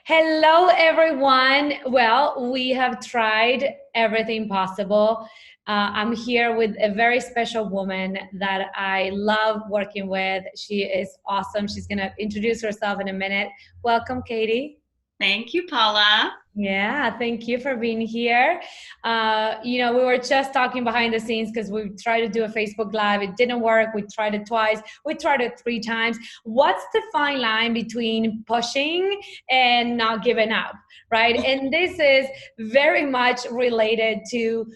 Hello, everyone. Well, we have tried everything possible. I'm here with a very special woman that I love working with. She is awesome. She's going to introduce herself in a minute. Welcome, Katie. Thank you, Paula. Yeah, thank you for being here. We were just talking behind the scenes because we tried to do a Facebook Live. It didn't work. We tried it twice. We tried it 3 times. What's the fine line between pushing and not giving up, right? And this is very much related to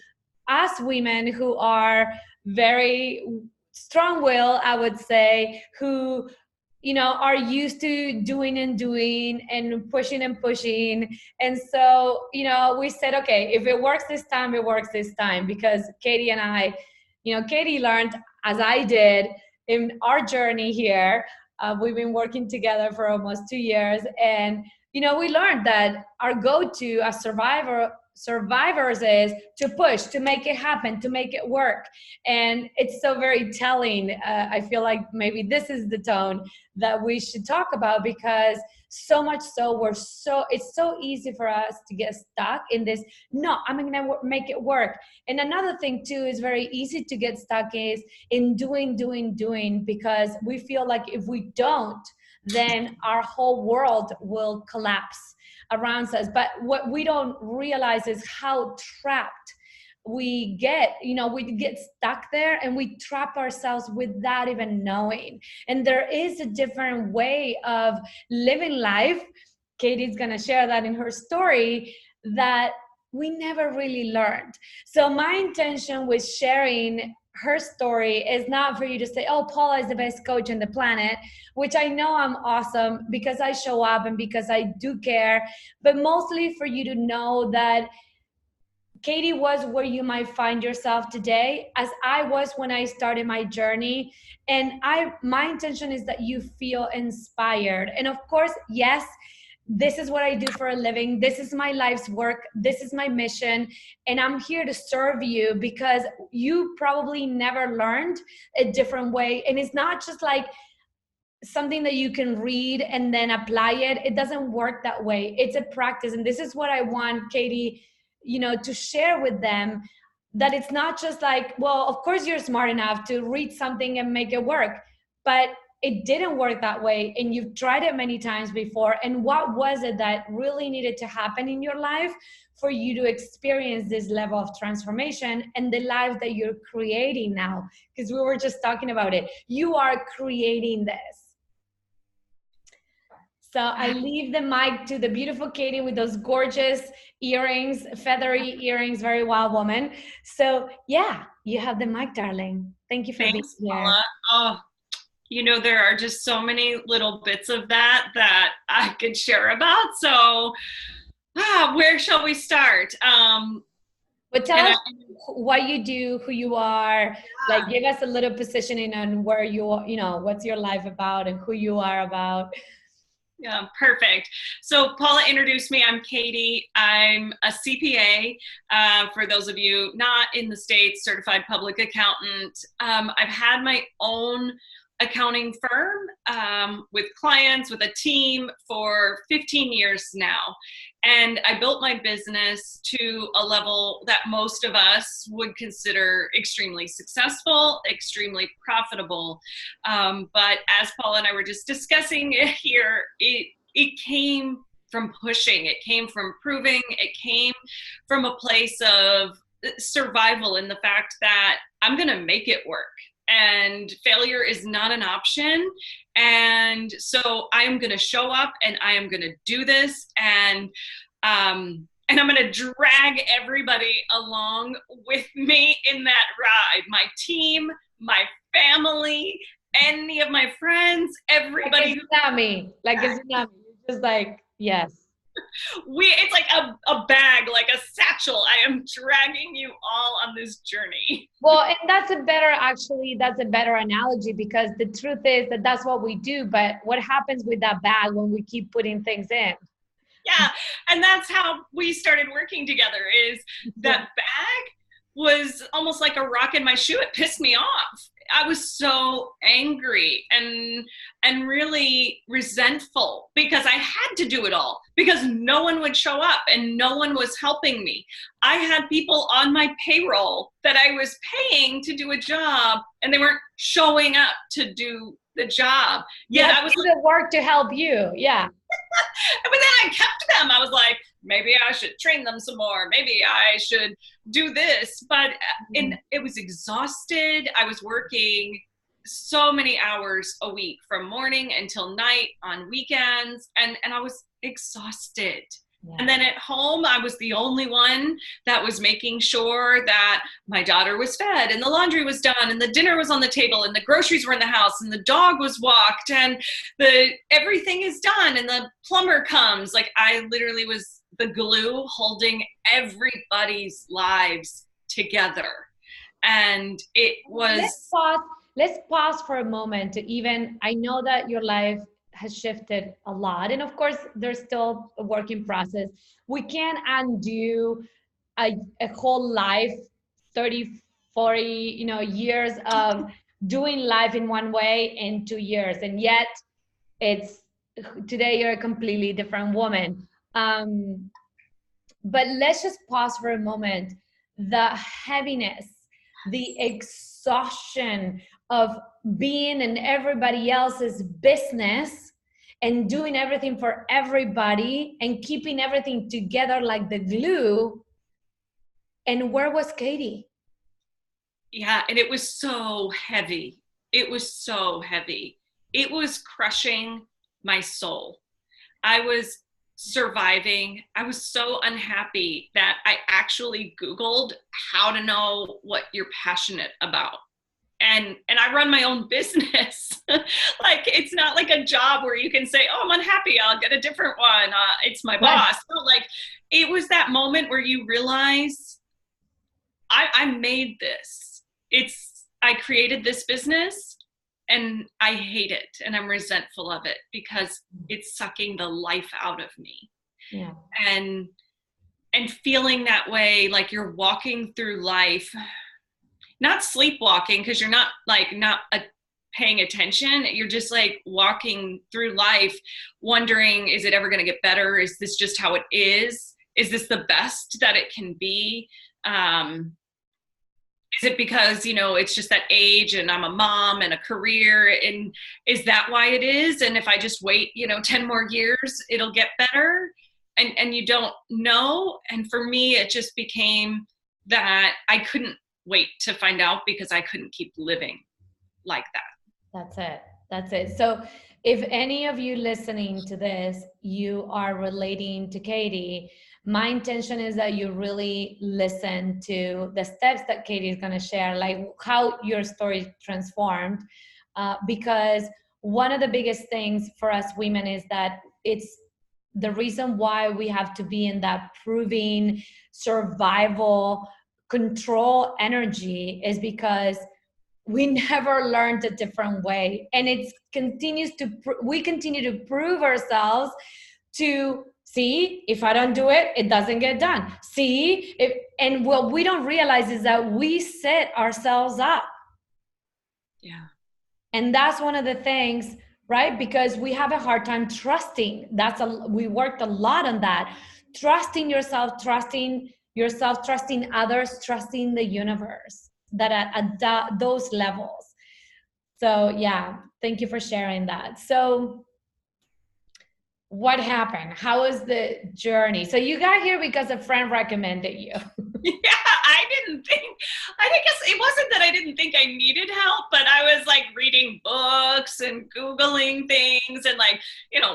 us women who are very strong-willed, I would say, who are used to doing and pushing and pushing. And so, we said, okay, if it works this time, it works this time. Because Katie and I, Katie learned, as I did in our journey here. We've been working together for almost 2 years. And, we learned that our go-to as survivors is to push, to make it happen, to make it work. And it's so very telling. I feel like maybe this is the tone that we should talk about, because so much so it's so easy for us to get stuck in this, no, I'm gonna make it work. And another thing too is very easy to get stuck is in doing, because we feel like if we don't, then our whole world will collapse around us. But what we don't realize is how trapped we get. We get stuck there and we trap ourselves without even knowing. And there is a different way of living life. Katie's gonna share that in her story, that we never really learned. So my intention with sharing her story is not for you to say, oh, Paula is the best coach on the planet, which I know I'm awesome because I show up and because I do care, but mostly for you to know that Katie was where you might find yourself today, as I was when I started my journey. And my intention is that you feel inspired. And of course, yes, this is what I do for a living. This is my life's work. This is my mission. And I'm here to serve you because you probably never learned a different way. And it's not just like something that you can read and then apply it. It doesn't work that way. It's a practice. And this is what I want Katie, to share with them, that it's not just like, well, of course you're smart enough to read something and make it work, but it didn't work that way. And you've tried it many times before. And what was it that really needed to happen in your life for you to experience this level of transformation and the life that you're creating now? Because we were just talking about it. You are creating this. So I leave the mic to the beautiful Katie with those gorgeous earrings, feathery earrings, very wild woman. So yeah, you have the mic, darling. Thank you for being here. Paula. Oh, there are just so many little bits of that I could share about. So where shall we start? But tell us what you do, who you are, like give us a little positioning on where what's your life about and who you are about. Yeah, perfect. So Paula introduced me. I'm Katie. I'm a CPA. For those of you not in the States, certified public accountant. I've had my own accounting firm with clients, with a team for 15 years now. And I built my business to a level that most of us would consider extremely successful, extremely profitable. But as Paula and I were just discussing here, it came from pushing, it came from proving, it came from a place of survival in the fact that I'm going to make it work. And failure is not an option. And so I am going to show up and I am going to do this. And I'm going to drag everybody along with me in that ride. My team, my family, any of my friends, everybody. Like a tsunami. You're just like, yes. It's like a bag, like a satchel. I am dragging you all on this journey. Well, and that's a better analogy, because the truth is that that's what we do. But what happens with that bag when we keep putting things in? Yeah. And that's how we started working together, is that bag was almost like a rock in my shoe. It pissed me off. I was so angry and really resentful because I had to do it all because no one would show up and no one was helping me. I had people on my payroll that I was paying to do a job and they weren't showing up to do the job. Yeah, I was doing the work to help you. Yeah. But then I kept them. I was like, maybe I should train them some more. Maybe I should do this. But it was exhausted. I was working so many hours a week from morning until night on weekends. And I was exhausted. Yeah. And then at home, I was the only one that was making sure that my daughter was fed and the laundry was done and the dinner was on the table and the groceries were in the house and the dog was walked and everything is done and the plumber comes. Like I literally was the glue holding everybody's lives together. And it was... Let's pause for a moment to I know that your life has shifted a lot. And of course, there's still a work in process. We can't undo a whole life, 30, 40, years of doing life in one way in 2 years. And yet today you're a completely different woman. But let's just pause for a moment. The heaviness, the exhaustion of being in everybody else's business and doing everything for everybody and keeping everything together like the glue. And where was Katie? Yeah, and it was so heavy. It was so heavy. It was crushing my soul. I was surviving. I was so unhappy that I actually Googled how to know what you're passionate about. And I run my own business. Like, it's not like a job where you can say, oh, I'm unhappy, I'll get a different one. It's my boss. So like, it was that moment where you realize I made this. I created this business and I hate it. And I'm resentful of it because it's sucking the life out of me. Yeah. And feeling that way, like you're walking through life, not sleepwalking, because you're not paying attention. You're just like walking through life wondering, is it ever going to get better? Is this just how it is? Is this the best that it can be? Is it because, it's just that age and I'm a mom and a career, and is that why it is? And if I just wait, 10 more years, it'll get better. And you don't know. And for me, it just became that I couldn't wait to find out because I couldn't keep living like that. That's it. So if any of you listening to this, you are relating to Katie, my intention is that you really listen to the steps that Katie is going to share, like how your story transformed. Because one of the biggest things for us women is that it's the reason why we have to be in that proving survival control energy is because we never learned a different way. And we continue to prove ourselves to see, if I don't do it, it doesn't get done. And what we don't realize is that we set ourselves up. Yeah. And that's one of the things, right? Because we have a hard time trusting. We worked a lot on that. Trusting yourself, trusting others, trusting the universe, that at those levels. So yeah, thank you for sharing that. So what happened? How was the journey? So you got here because a friend recommended you. Yeah, I guess it wasn't that I didn't think I needed help, but I was like reading books and Googling things and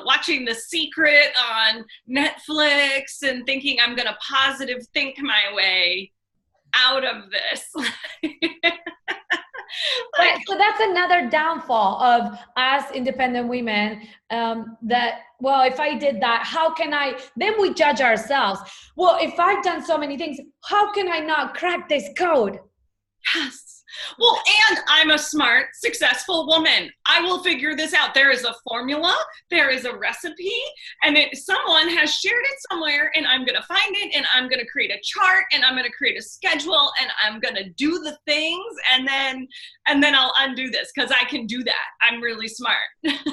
watching The Secret on Netflix and thinking I'm going to positive think my way out of this. So that's another downfall of us independent women, if I did that, then we judge ourselves. Well, if I've done so many things, how can I not crack this code? Yes. Well, and I'm a smart, successful woman. I will figure this out. There is a formula, there is a recipe, and someone has shared it somewhere, and I'm going to find it, and I'm going to create a chart, and I'm going to create a schedule, and I'm going to do the things, and then I'll undo this because I can do that. I'm really smart.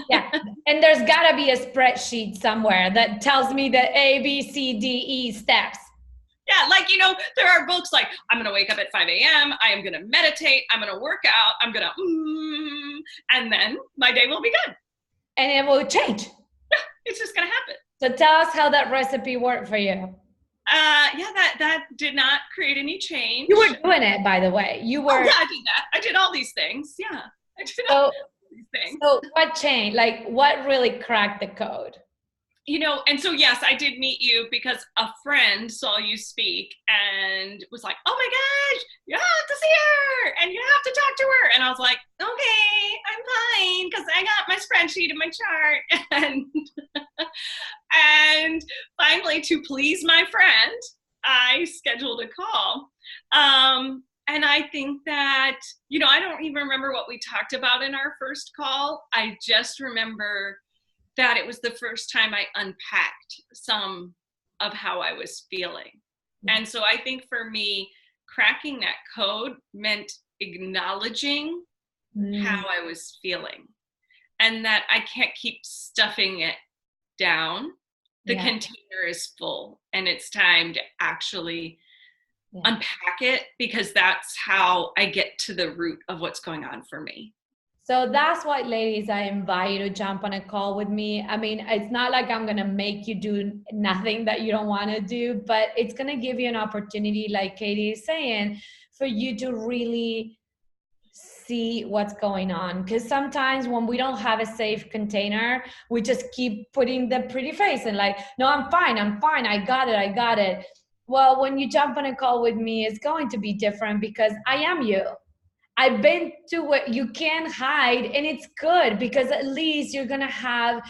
Yeah. And there's got to be a spreadsheet somewhere that tells me the A, B, C, D, E steps. Yeah, like, there are books like, I'm going to wake up at 5 a.m., I am going to meditate, I'm going to work out, I'm going to, and then my day will be good. And it will change. Yeah, it's just going to happen. So tell us how that recipe worked for you. Yeah, that did not create any change. You were doing it, by the way. You were. Oh, yeah, I did that. I did all these things. Yeah, I did all these things. So what changed? Like, what really cracked the code? And so, yes, I did meet you because a friend saw you speak and was like, oh my gosh, you have to see her and you have to talk to her. And I was like, okay, I'm fine, because I got my spreadsheet and my chart. And finally, to please my friend, I scheduled a call. And I think that, I don't even remember what we talked about in our first call. I just remember that it was the first time I unpacked some of how I was feeling. And so I think for me, cracking that code meant acknowledging how I was feeling, and that I can't keep stuffing it down. The container is full, and it's time to actually unpack it, because that's how I get to the root of what's going on for me. So that's why, ladies, I invite you to jump on a call with me. I mean, it's not like I'm going to make you do nothing that you don't want to do, but it's going to give you an opportunity, like Katie is saying, for you to really see what's going on. Because sometimes when we don't have a safe container, we just keep putting the pretty face and like, no, I'm fine. I got it. Well, when you jump on a call with me, it's going to be different, because I am you. I've been to what you can't hide, and it's good, because at least you're going to have,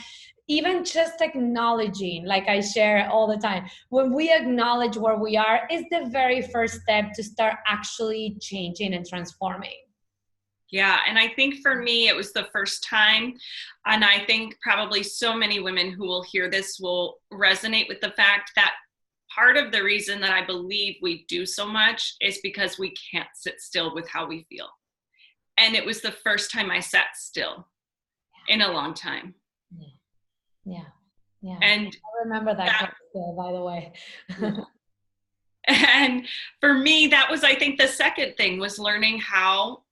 even just acknowledging, like I share all the time, when we acknowledge where we are, is the very first step to start actually changing and transforming. Yeah. And I think for me, it was the first time. And I think probably so many women who will hear this will resonate with the fact that part of the reason that I believe we do so much is because we can't sit still with how we feel. And it was the first time I sat still in a long time. Yeah. And I remember that still, by the way. And for me, that was, I think, the second thing was learning how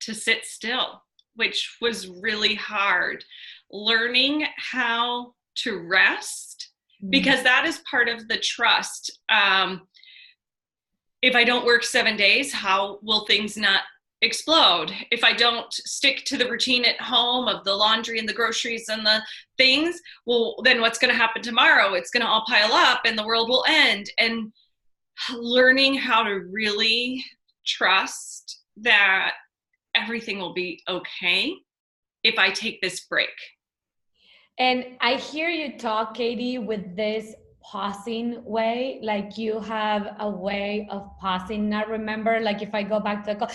to sit still, which was really hard. Learning how to rest, because that is part of the trust. If I don't work 7 days, how will things not explode? If I don't stick to the routine at home of the laundry and the groceries and the things, well, then what's going to happen tomorrow? It's going to all pile up and the world will end. And learning how to really trust that everything will be okay if I take this break. And I hear you talk, Katie, with this pausing way, like you have a way of pausing. I remember, like, if I go back to the call,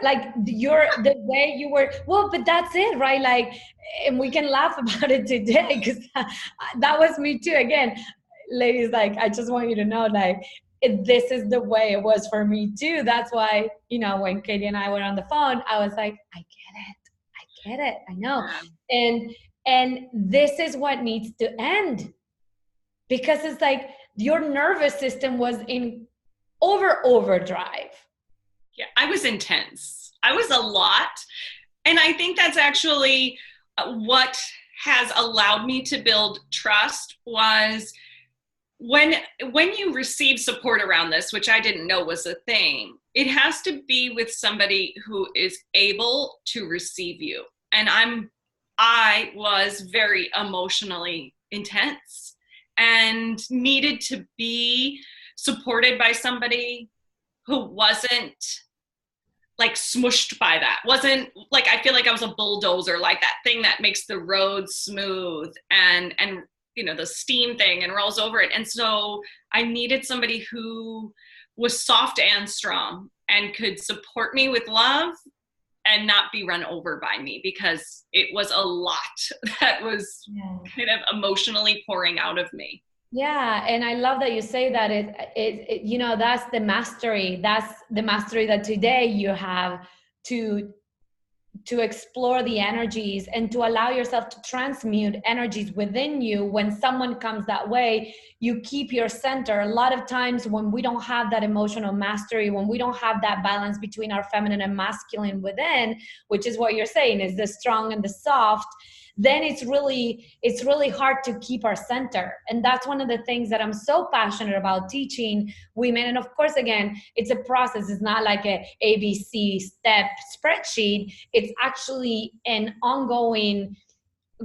like the way you were, well, but that's it, right? Like, and we can laugh about it today, because that was me too. Again, ladies, like, I just want you to know, like, this is the way it was for me too. That's why, when Katie and I were on the phone, I was like, I get it. I know. And this is what needs to end, because it's like your nervous system was in overdrive. Yeah, I was intense. I was a lot. And I think that's actually what has allowed me to build trust, was when you receive support around this, which I didn't know was a thing, it has to be with somebody who is able to receive you. And I was very emotionally intense and needed to be supported by somebody who wasn't like smushed by that. Wasn't like, I feel like I was a bulldozer, like that thing that makes the road smooth and the steam thing and rolls over it. And so I needed somebody who was soft and strong and could support me with love and not be run over by me, because it was a lot that was kind of emotionally pouring out of me. Yeah, and I love that you say that it you know, that's the mastery. That's the mastery that today you have to explore the energies and to allow yourself to transmute energies within you. When someone comes that way, you keep your center. A lot of times when we don't have that emotional mastery, when we don't have that balance between our feminine and masculine within, which is what you're saying is the strong and the soft, then it's really hard to keep our center. And that's one of the things that I'm so passionate about teaching women. And of course, again, it's a process. It's not like a ABC step spreadsheet. It's actually an ongoing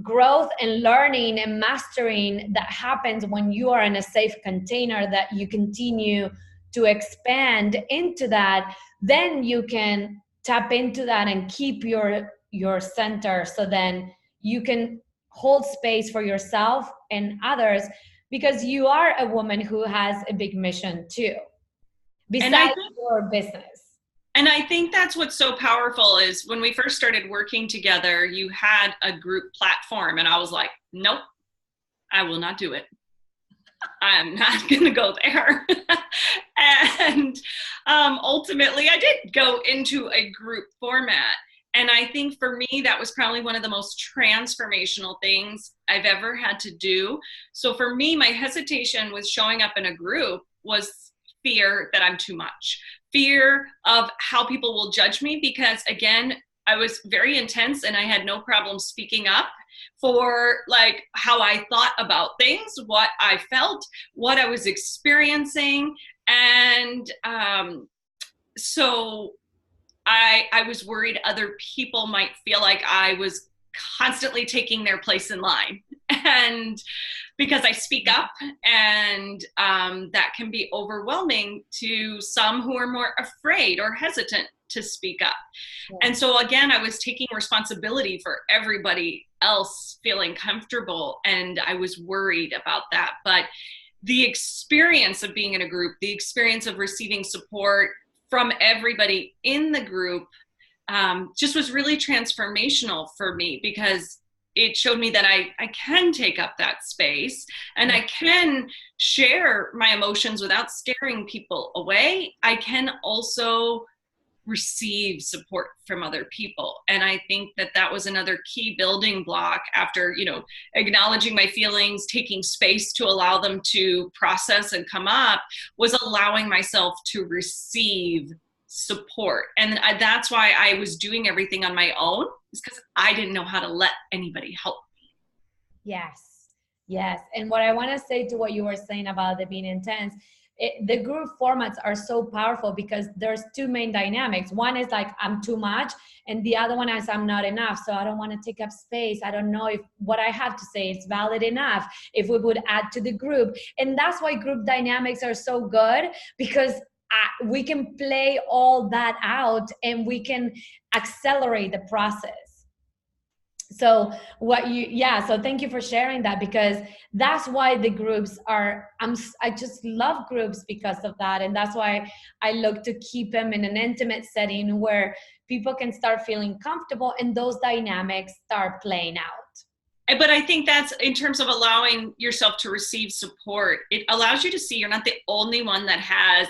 growth and learning and mastering that happens when you are in a safe container, that you continue to expand into that. Then you can tap into that and keep your center, so then you can hold space for yourself and others, because you are a woman who has a big mission too, besides your business. And I think that's what's so powerful is when we first started working together, you had a group platform, and I was like, nope, I will not do it. I'm not going to go there. And ultimately, I did go into a group format. And I think for me, that was probably one of the most transformational things I've ever had to do. So for me, my hesitation with showing up in a group was fear that I'm too much, fear of how people will judge me, because again, I was very intense and I had no problem speaking up for like how I thought about things, what I felt, what I was experiencing. And so I was worried other people might feel like I was constantly taking their place in line. And because I speak up, and that can be overwhelming to some who are more afraid or hesitant to speak up. Yeah. And so again, I was taking responsibility for everybody else feeling comfortable, and I was worried about that. But the experience of being in a group, the experience of receiving support from everybody in the group just was really transformational for me, because it showed me that I can take up that space and I can share my emotions without scaring people away. I can also receive support from other people. And I think that that was another key building block after, you know, acknowledging my feelings, taking space to allow them to process and come up, was allowing myself to receive support. And that's why I was doing everything on my own, is because I didn't know how to let anybody help me. Yes. And what I want to say to what you were saying about the being intense, the group formats are so powerful because there's two main dynamics. One is like, I'm too much. And the other one is I'm not enough. So I don't want to take up space. I don't know if what I have to say is valid enough, if we would add to the group. And that's why group dynamics are so good, because we can play all that out and we can accelerate the process. So so thank you for sharing that, because that's why the groups are, I just love groups because of that. And that's why I look to keep them in an intimate setting where people can start feeling comfortable and those dynamics start playing out. But I think that's in terms of allowing yourself to receive support. It allows you to see you're not the only one that has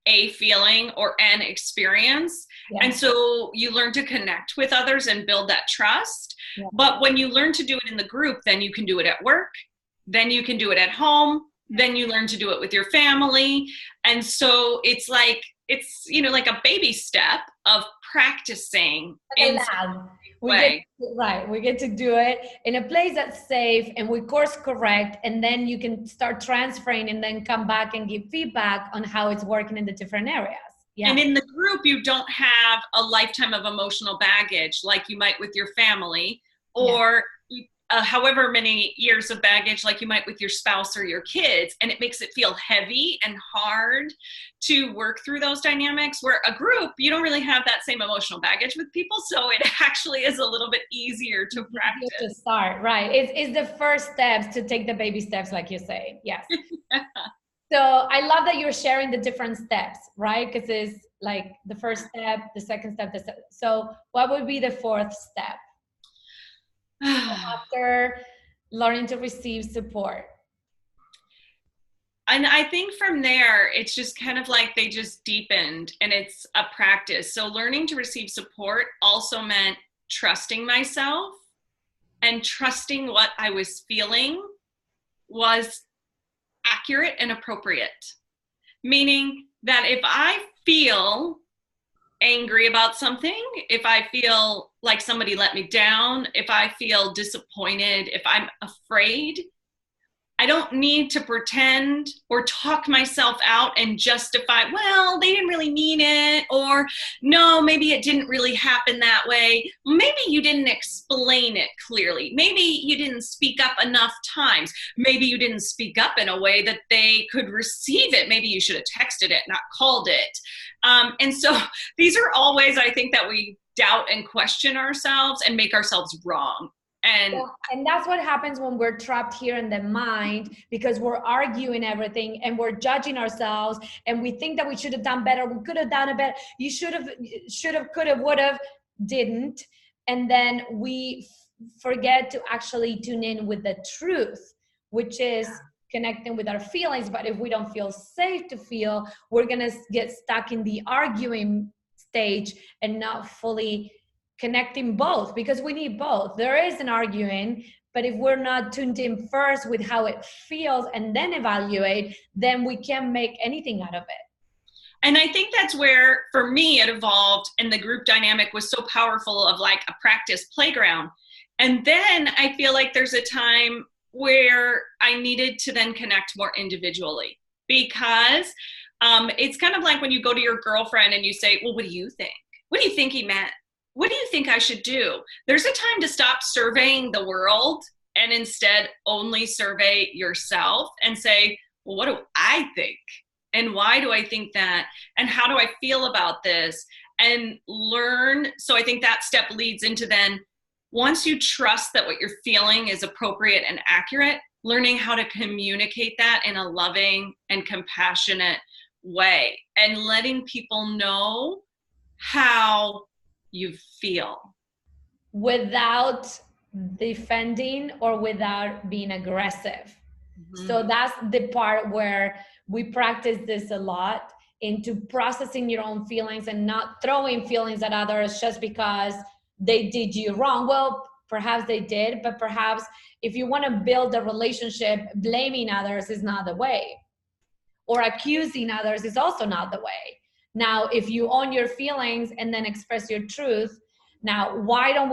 a feeling or an experience. Yeah. And so you learn to connect with others and build that trust. Yeah. But when you learn to do it in the group, then you can do it at work, then you can do it at home, then you learn to do it with your family. And so it's like, you know, like a baby step of practicing in some way. We get to do it in a place that's safe and we course correct, and then you can start transferring and then come back and give feedback on how it's working in the different areas. Yeah. And in the group, you don't have a lifetime of emotional baggage like you might with your family, or however many years of baggage like you might with your spouse or your kids. And it makes it feel heavy and hard to work through those dynamics, where a group, you don't really have that same emotional baggage with people. So it actually is a little bit easier to practice. To start, right. It's the first steps to take the baby steps, like you say. Yes. So I love that you're sharing the different steps, right? Because it's like the first step, the second step, so what would be the fourth step after learning to receive support? And I think from there, it's just kind of like they just deepened, and it's a practice. So learning to receive support also meant trusting myself and trusting what I was feeling was accurate and appropriate. Meaning that if I feel angry about something, if I feel like somebody let me down, if I feel disappointed, if I'm afraid, I don't need to pretend or talk myself out and justify, well, they didn't really mean it, or no, maybe it didn't really happen that way. Maybe you didn't explain it clearly. Maybe you didn't speak up enough times. Maybe you didn't speak up in a way that they could receive it. Maybe you should have texted it, not called it. And so these are all ways I think that we doubt and question ourselves and make ourselves wrong. And that's what happens when we're trapped here in the mind, because we're arguing everything and we're judging ourselves, and we think that we should have done better, we could have done it better, you should have, could have, would have, didn't. And then we forget to actually tune in with the truth, which is connecting with our feelings. But if we don't feel safe to feel, we're gonna get stuck in the arguing stage and not fully connecting both, because we need both. There is an arguing, but if we're not tuned in first with how it feels and then evaluate, then we can't make anything out of it. And I think that's where, for me, it evolved, and the group dynamic was so powerful of like a practice playground. And then I feel like there's a time where I needed to then connect more individually, because it's kind of like when you go to your girlfriend and you say, well, what do you think? What do you think he meant? What do you think I should do? There's a time to stop surveying the world and instead only survey yourself and say, well, what do I think? And why do I think that? And how do I feel about this? And learn. So I think that step leads into then, once you trust that what you're feeling is appropriate and accurate, learning how to communicate that in a loving and compassionate way, and letting people know how you feel without defending or without being aggressive. Mm-hmm. So that's the part where we practice this a lot, into processing your own feelings and not throwing feelings at others just because they did you wrong. Well, perhaps they did, but perhaps if you want to build a relationship, blaming others is not the way, or accusing others is also not the way. Now, if you own your feelings and then express your truth, now why don't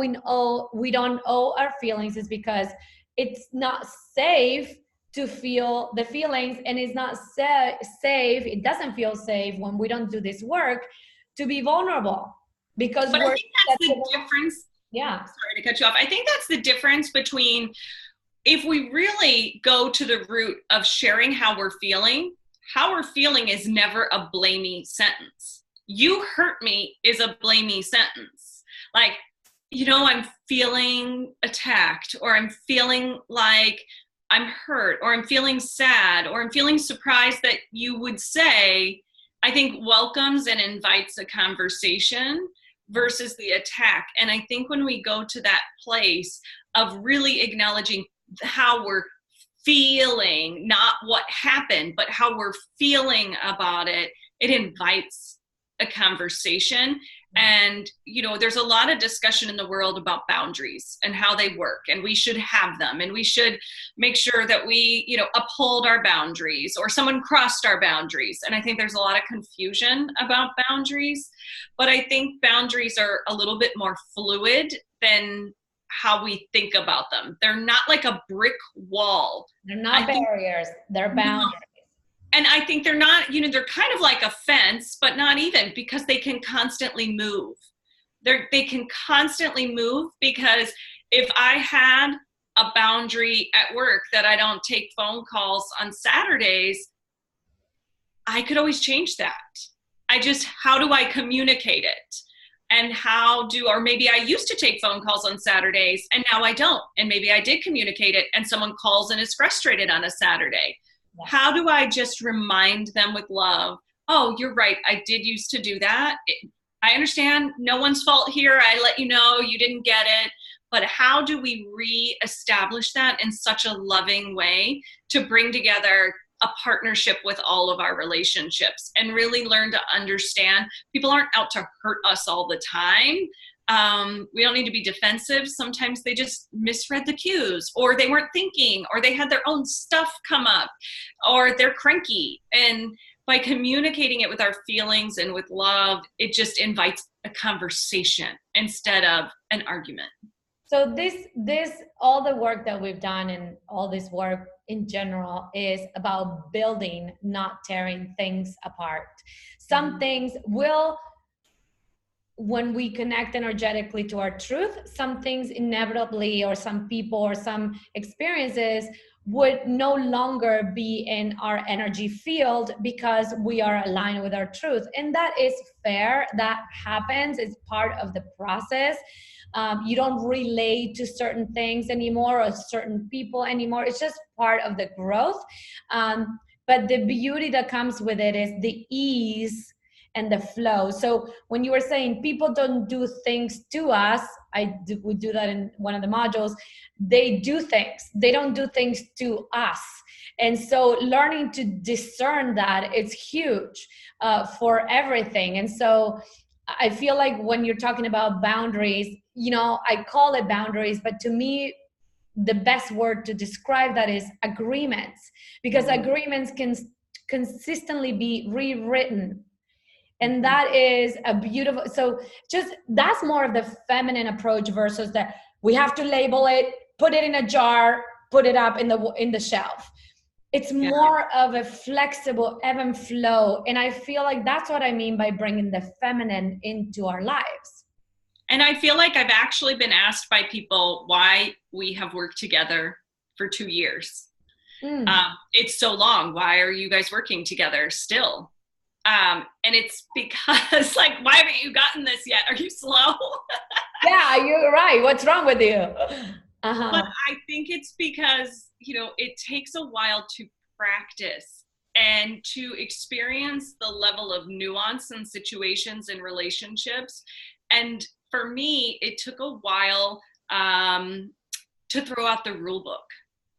we don't owe our feelings, is because it's not safe to feel the feelings, and it's not safe. It doesn't feel safe when we don't do this work to be vulnerable, because but I think that's the difference. Yeah. Sorry to cut you off. I think that's the difference between, if we really go to the root of sharing how we're feeling is never a blamey sentence. You hurt me is a blamey sentence. Like, I'm feeling attacked, or I'm feeling like I'm hurt, or I'm feeling sad, or I'm feeling surprised that you would say, I think welcomes and invites a conversation versus the attack. And I think when we go to that place of really acknowledging how we're feeling, not what happened, but how we're feeling about it, it invites a conversation. And, there's a lot of discussion in the world about boundaries and how they work, and we should have them, and we should make sure that we, uphold our boundaries, or someone crossed our boundaries. And I think there's a lot of confusion about boundaries, but I think boundaries are a little bit more fluid than how we think about them. They're not like a brick wall. They're not barriers, they're boundaries. And I think they're not, they're kind of like a fence, but not even, because they can constantly move. They can constantly move, because if I had a boundary at work that I don't take phone calls on Saturdays, I could always change that. How do I communicate it? And or maybe I used to take phone calls on Saturdays and now I don't. And maybe I did communicate it, and someone calls and is frustrated on a Saturday. How do I just remind them with love, oh, you're right, I did used to do that. I understand, no one's fault here. I let you know you didn't get it. But how do we re-establish that in such a loving way to bring together a partnership with all of our relationships and really learn to understand people aren't out to hurt us all the time. We don't need to be defensive. Sometimes they just misread the cues, or they weren't thinking, or they had their own stuff come up, or they're cranky. And by communicating it with our feelings and with love, it just invites a conversation instead of an argument. So this all the work that we've done and all this work in general is about building, not tearing things apart. Some things will, when we connect energetically to our truth, some things inevitably, or some people or some experiences would no longer be in our energy field because we are aligned with our truth. And that is fair. That happens. It's part of the process. You don't relate to certain things anymore or certain people anymore. It's just part of the growth. But the beauty that comes with it is the ease and the flow. So when you were saying people don't do things to us, we do that in one of the modules. They do things. They don't do things to us. And so learning to discern that is huge for everything. And so I feel like when you're talking about boundaries, I call it boundaries, but to me, the best word to describe that is agreements, because agreements can consistently be rewritten. And that is a beautiful, so just that's more of the feminine approach versus that we have to label it, put it in a jar, put it up in the shelf. It's more of a flexible ebb and flow. And I feel like that's what I mean by bringing the feminine into our lives. And I feel like I've actually been asked by people why we have worked together for 2 years. It's so long. Why are you guys working together still? And it's because, like, why haven't you gotten this yet? Are you slow? Yeah, you're right. What's wrong with you? But I think it's because, it takes a while to practice and to experience the level of nuance in situations and relationships. And for me, it took a while to throw out the rule book.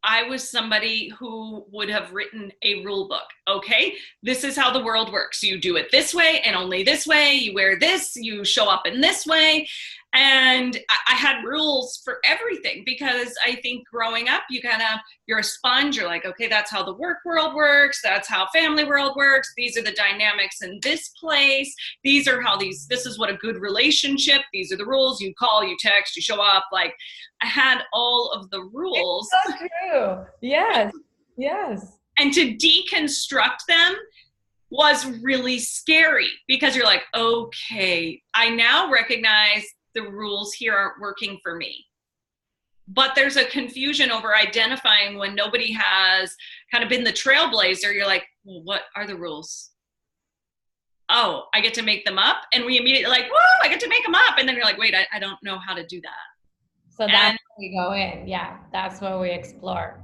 I was somebody who would have written a rule book. Okay, this is how the world works. You do it this way and only this way. You wear this, you show up in this way. And I had rules for everything because I think growing up, you're a sponge. You're like, okay, that's how the work world works. That's how family world works. These are the dynamics in this place. This is what a good relationship, these are the rules. You call, you text, you show up. Like, I had all of the rules. It's so true. Yes. Yes. And to deconstruct them was really scary because you're like, okay, I now recognize the rules here aren't working for me. But there's a confusion over identifying when nobody has kind of been the trailblazer. You're like, well, what are the rules? Oh, I get to make them up. And we immediately like, whoa, I get to make them up. And then you're like, wait, I don't know how to do that. So that's where we go in. Yeah, that's where we explore.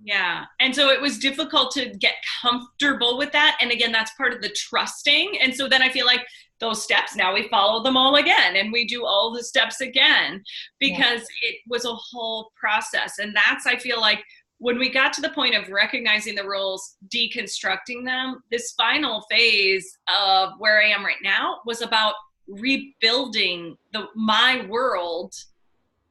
Yeah. And so it was difficult to get comfortable with that. And again, that's part of the trusting. And so then I feel like those steps, now we follow them all again and we do all the steps again because it was a whole process. And that's, I feel like, when we got to the point of recognizing the rules, deconstructing them, this final phase of where I am right now was about rebuilding my world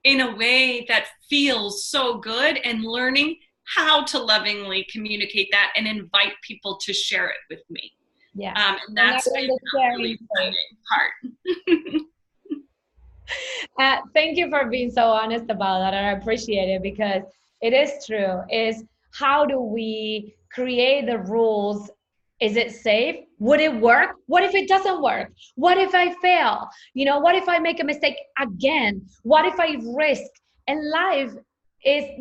in a way that feels so good and learning how to lovingly communicate that and invite people to share it with me. Yeah. And that's been a really exciting part. Thank you for being so honest about that. And I appreciate it because it is true. Is how do we create the rules? Is it safe? Would it work? What if it doesn't work? What if I fail? What if I make a mistake again? What if I risk? And life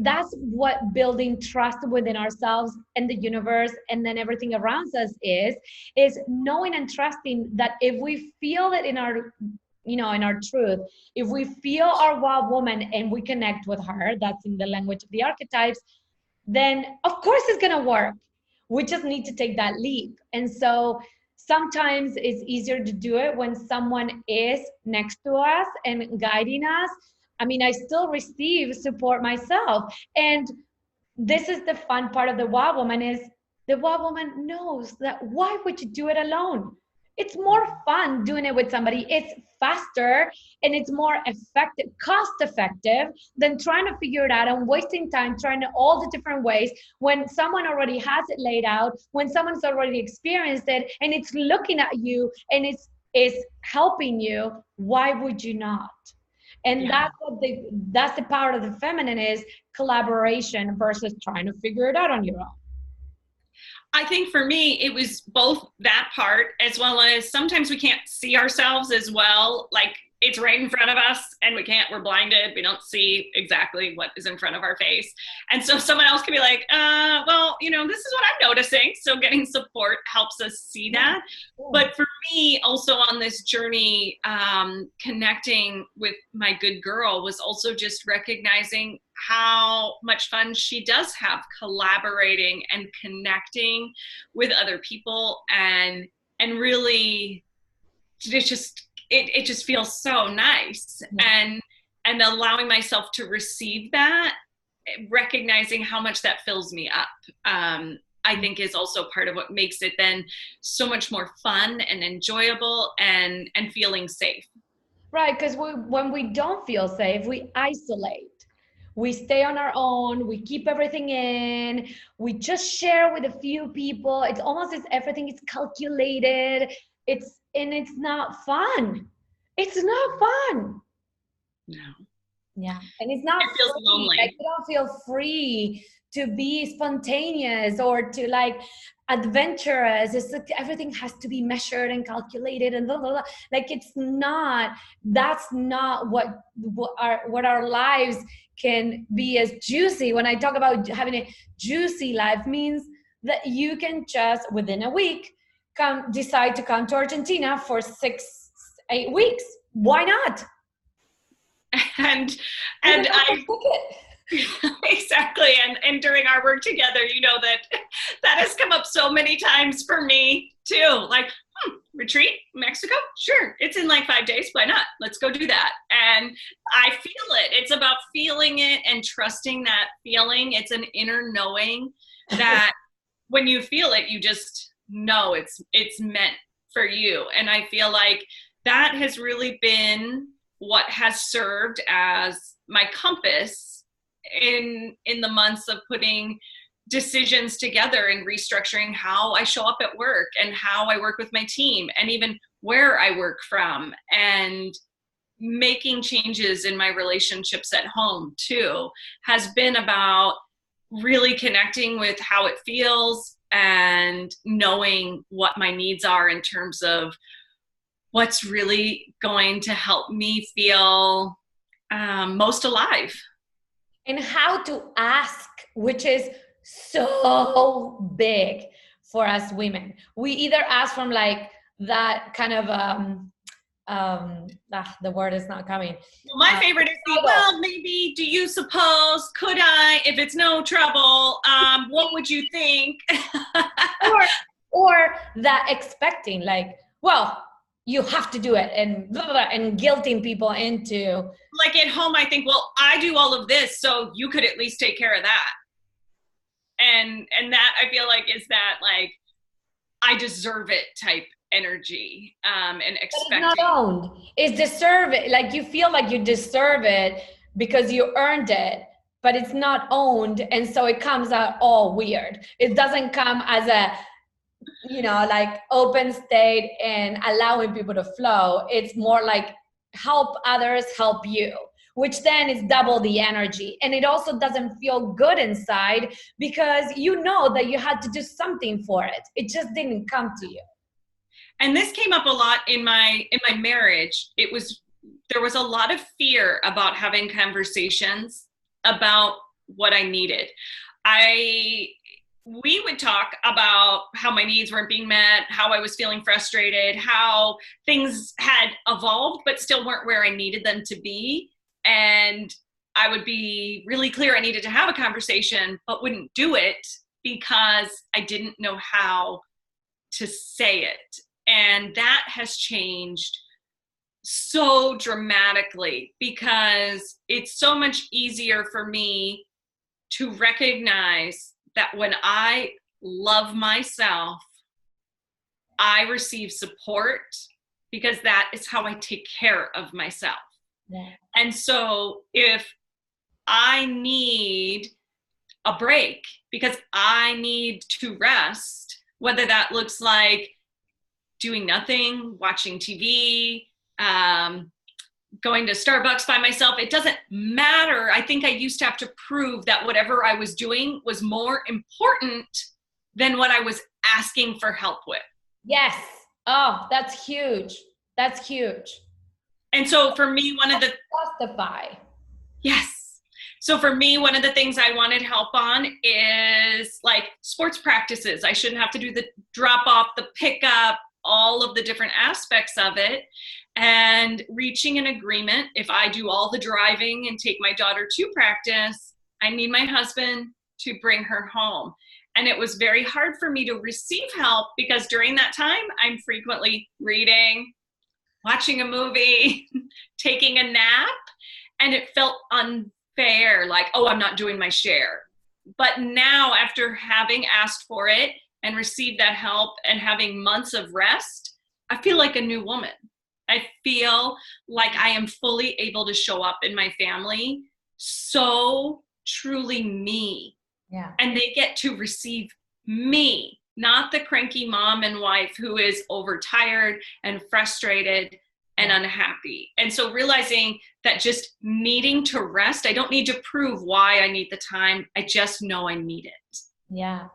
that's what building trust within ourselves and the universe and then everything around us is knowing and trusting that if we feel it in our in our truth, if we feel our wild woman and we connect with her, that's in the language of the archetypes, then of course it's going to work. We just need to take that leap. And so sometimes it's easier to do it when someone is next to us and guiding us. I mean, I still receive support myself. And this is the fun part of the wild woman is the wild woman knows that why would you do it alone? It's more fun doing it with somebody. It's faster and it's more effective, cost effective than trying to figure it out and wasting time trying to all the different ways when someone already has it laid out, when someone's already experienced it and it's looking at you and it's helping you. Why would you not? And that's the power of the feminine is collaboration versus trying to figure it out on your own. I think for me, it was both that part as well as sometimes we can't see ourselves as well. Like it's right in front of us and we're blinded. We don't see exactly what is in front of our face. And so someone else can be like, well, this is what I'm noticing. So getting support helps us see that. Yeah. But for me, also on this journey, connecting with my good girl was also just recognizing how much fun she does have collaborating and connecting with other people and really it just feels so nice. Yeah. And allowing myself to receive that, recognizing how much that fills me up, I think is also part of what makes it then so much more fun and enjoyable and feeling safe. Right, because when we don't feel safe, we isolate. We stay on our own, we keep everything in, we just share with a few people. It's almost as everything is calculated. It's not fun. It's not fun. No. Yeah. And it's not it feels free. lonely. Like you don't feel free to be spontaneous or to like adventurous. It's like everything has to be measured and calculated and blah, blah, blah. Like that's not what our lives can be as juicy. When I talk about having a juicy life means that you can just within a week decide to come to Argentina for 6-8 weeks. Why not? And exactly. And during our work together, that has come up so many times for me too. Like, retreat, Mexico? Sure. It's in like 5 days. Why not? Let's go do that. And I feel it. It's about feeling it and trusting that feeling. It's an inner knowing that when you feel it, you just know it's meant for you. And I feel like that has really been what has served as my compass in the months of putting decisions together and restructuring how I show up at work and how I work with my team and even where I work from and making changes in my relationships at home too has been about really connecting with how it feels and knowing what my needs are in terms of what's really going to help me feel most alive. And how to ask, which is so big for us women. We either ask from like that kind of, the word is not coming. Well, my favorite is, well, maybe, do you suppose, could I, if it's no trouble, what would you think? or that expecting like, well, you have to do it and blah, blah, blah, and guilting people into. Like at home, I think, well, I do all of this, so you could at least take care of that. And that I feel like is that like, I deserve it type energy and expecting. But it's not owned. It's deserve it. Like you feel like you deserve it because you earned it, but it's not owned. And so it comes out all weird. It doesn't come as a, like open state and allowing people to flow. It's more like help others help you, which then is double the energy. And it also doesn't feel good inside because you know that you had to do something for it. It just didn't come to you. And this came up a lot in my marriage. There was a lot of fear about having conversations about what I needed. We would talk about how my needs weren't being met, how I was feeling frustrated, how things had evolved, but still weren't where I needed them to be. And I would be really clear I needed to have a conversation, but wouldn't do it because I didn't know how to say it. And that has changed so dramatically because it's so much easier for me to recognize that when I love myself, I receive support because that is how I take care of myself. Yeah. And so if I need a break because I need to rest, whether that looks like doing nothing, watching TV, going to Starbucks by myself, it doesn't matter. I think I used to have to prove that whatever I was doing was more important than what I was asking for help with. Yes. Oh, that's huge. That's huge. And so for me, one of the Justify. Yes. So for me, one of the things I wanted help on is like sports practices. I shouldn't have to do the drop off, the pickup, all of the different aspects of it, and reaching an agreement. If I do all the driving and take my daughter to practice, I need my husband to bring her home. And it was very hard for me to receive help because during that time, I'm frequently reading, watching a movie, taking a nap, and it felt unfair, like, oh, I'm not doing my share. But now, after having asked for it and received that help and having months of rest, I feel like a new woman. I feel like I am fully able to show up in my family, so truly me. Yeah. And they get to receive me, not the cranky mom and wife who is overtired and frustrated and unhappy. And so realizing that just needing to rest, I don't need to prove why I need the time. I just know I need it. Yeah.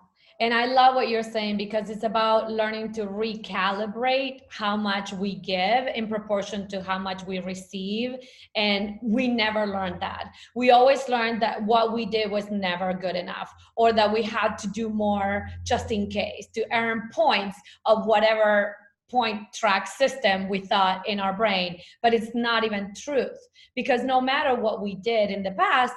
And I love what you're saying because it's about learning to recalibrate how much we give in proportion to how much we receive. And we never learned that. We always learned that what we did was never good enough, or that we had to do more just in case to earn points of whatever point track system we thought in our brain. But it's not even truth, because no matter what we did in the past,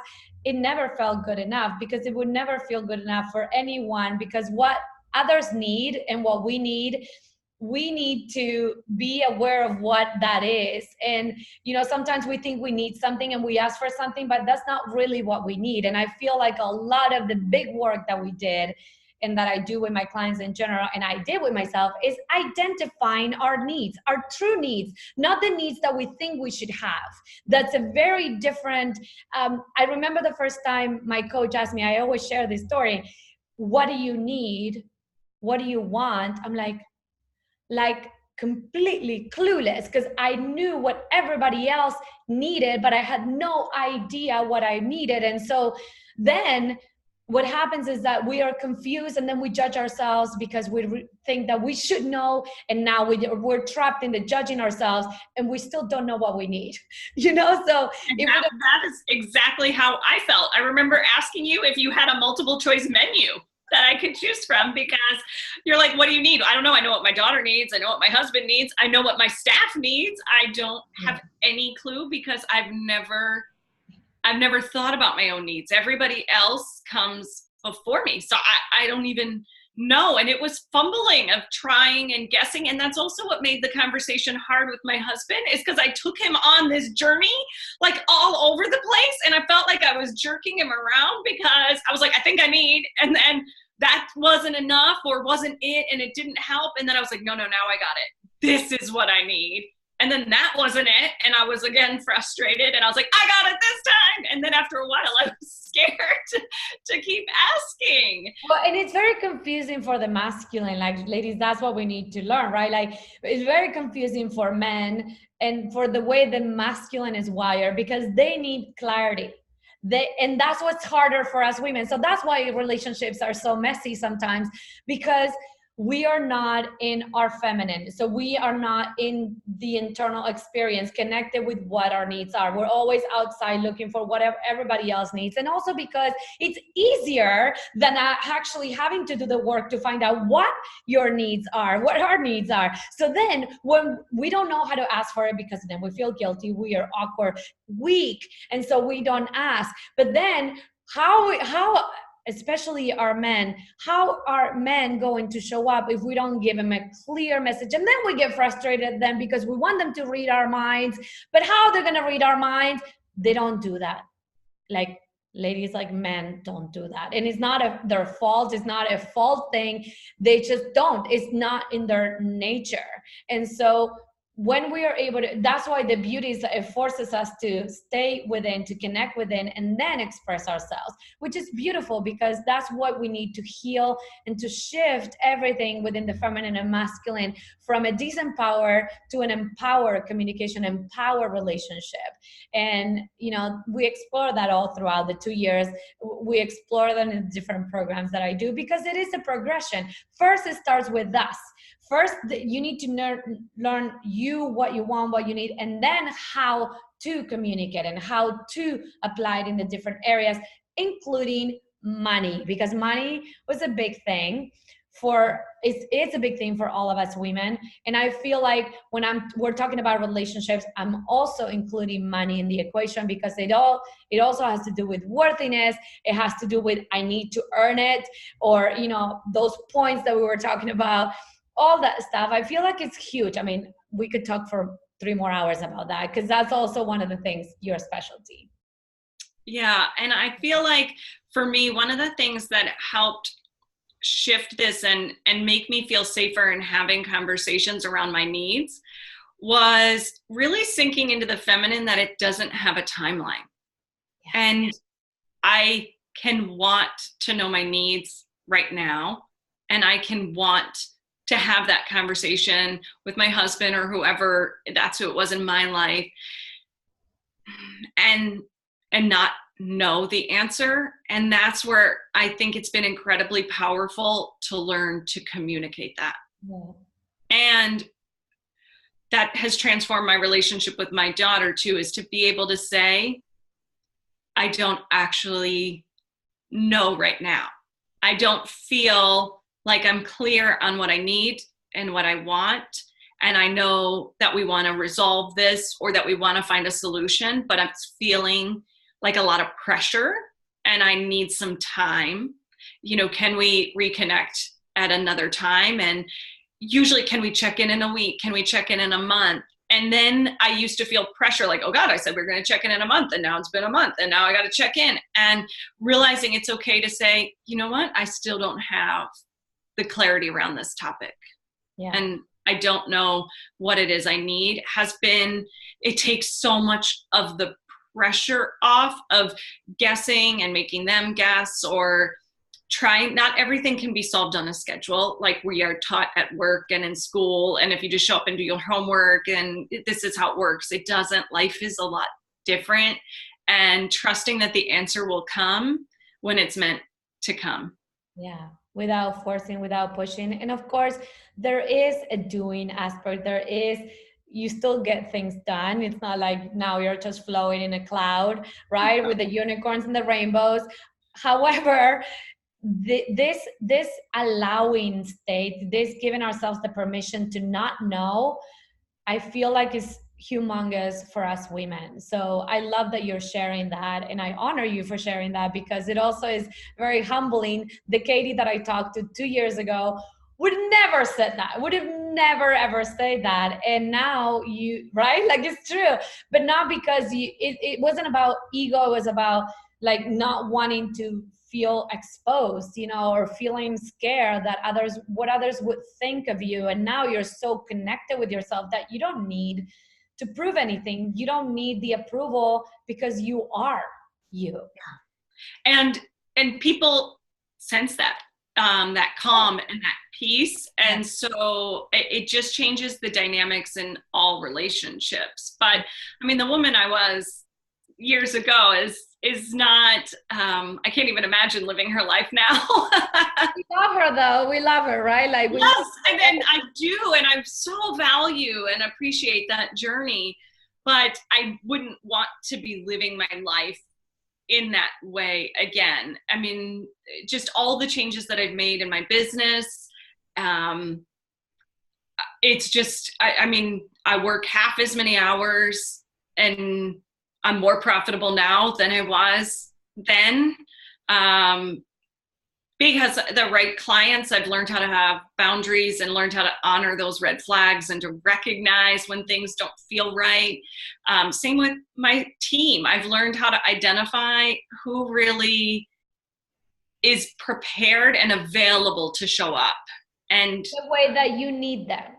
it never felt good enough, because it would never feel good enough for anyone, because what others need and what we need to be aware of what that is. And, you know, sometimes we think we need something and we ask for something, but that's not really what we need. And I feel like a lot of the big work that we did and that I do with my clients in general, and I did with myself, is identifying our needs, our true needs, not the needs that we think we should have. That's a very different, I remember the first time my coach asked me, I always share this story, what do you need? What do you want? I'm like completely clueless, because I knew what everybody else needed, but I had no idea what I needed. And so then what happens is that we are confused, and then we judge ourselves because we think that we should know, and now we're trapped in the judging ourselves, and we still don't know what we need, you know? So that is exactly how I felt. I remember asking you if you had a multiple choice menu that I could choose from, because you're like, what do you need? I don't know. I know what my daughter needs. I know what my husband needs. I know what my staff needs. I don't have any clue, because I've never thought about my own needs. Everybody else comes before me. So I don't even know. And it was fumbling of trying and guessing. And that's also what made the conversation hard with my husband, is because I took him on this journey, like all over the place. And I felt like I was jerking him around, because I was like, I think I need, and then that wasn't enough or wasn't it, and it didn't help. And then I was like, no, now I got it. This is what I need. And then that wasn't it. And I was again frustrated, and I was like, I got it this time. And then after a while, I was scared to keep asking. Well, and it's very confusing for the masculine, like, ladies, that's what we need to learn, right? Like, it's very confusing for men and for the way the masculine is wired, because they need clarity. And that's what's harder for us women. So that's why relationships are so messy sometimes, because we are not in our feminine. So we are not in the internal experience connected with what our needs are. We're always outside looking for whatever everybody else needs. And also because it's easier than actually having to do the work to find out what your needs are, what our needs are. So then when we don't know how to ask for it, because then we feel guilty, we are awkward, weak, and so we don't ask. But then how especially our men, how are men going to show up if we don't give them a clear message? And then we get frustrated at them because we want them to read our minds. But how they're going to read our minds? They don't do that. Like, ladies, like, men don't do that. And it's not their fault. It's not a fault thing. They just don't. It's not in their nature. And so when we are able to, that's why the beauty is that it forces us to stay within, to connect within, and then express ourselves, which is beautiful, because that's what we need to heal and to shift everything within the feminine and masculine from a disempower to an empowered communication, empowered relationship. And, you know, we explore that all throughout the 2 years. We explore them in different programs that I do, because it is a progression. First, it starts with us. First, you need to learn you, what you want, what you need, and then how to communicate and how to apply it in the different areas, including money, because money was a big thing it's a big thing for all of us women. And I feel like when we're talking about relationships, I'm also including money in the equation, because it also has to do with worthiness. It has to do with, I need to earn it, or, you know, those points that we were talking about, all that stuff. I feel like it's huge. I mean, we could talk for 3 more hours about that, because that's also one of the things, your specialty. Yeah. And I feel like for me, one of the things that helped shift this and make me feel safer in having conversations around my needs was really sinking into the feminine, that it doesn't have a timeline. Yeah. And I can want to know my needs right now, and I can want to have that conversation with my husband or whoever, that's who it was in my life, and not know the answer. And that's where I think it's been incredibly powerful to learn to communicate that. Yeah. And that has transformed my relationship with my daughter too, is to be able to say, I don't actually know right now. I don't feel like I'm clear on what I need and what I want. And I know that we want to resolve this, or that we want to find a solution, but I'm feeling like a lot of pressure and I need some time. You know, can we reconnect at another time? And usually, can we check in a week? Can we check in a month? And then I used to feel pressure, like, oh God, I said we we're going to check in a month, and now it's been a month, and now I got to check in. And realizing it's okay to say, you know what, I still don't have the clarity around this topic. Yeah. And I don't know what it is I need, it takes so much of the pressure off of guessing and making them guess, or trying. Not everything can be solved on a schedule, like we are taught at work and in school. And if you just show up and do your homework and this is how it works, it doesn't. Life is a lot different, and trusting that the answer will come when it's meant to come. Yeah, without forcing, without pushing. And of course, there is a doing aspect. You still get things done. It's not like now you're just flowing in a cloud, right? With the unicorns and the rainbows. However, this allowing state, this giving ourselves the permission to not know, I feel like is humongous for us women. So I love that you're sharing that, and I honor you for sharing that, because it also is very humbling. The Katie that I talked to 2 years ago would never said that, would have never ever said that. And now you, right? Like, it's true, but not because it wasn't about ego. It was about like not wanting to feel exposed, you know, or feeling scared that what others would think of you. And now you're so connected with yourself that you don't need to prove anything. You don't need the approval, because you are you. And people sense that, that calm and that peace. And so it just changes the dynamics in all relationships. But I mean, the woman I was years ago is not, I can't even imagine living her life now. We love her though. We love her, right? Like, yes, and I do, and I so value and appreciate that journey, but I wouldn't want to be living my life in that way again. I mean, just all the changes that I've made in my business, it's just, I mean, I work half as many hours, and I'm more profitable now than I was then. because the right clients, I've learned how to have boundaries and learned how to honor those red flags and to recognize when things don't feel right. Same with my team. I've learned how to identify who really is prepared and available to show up. And the way that you need them,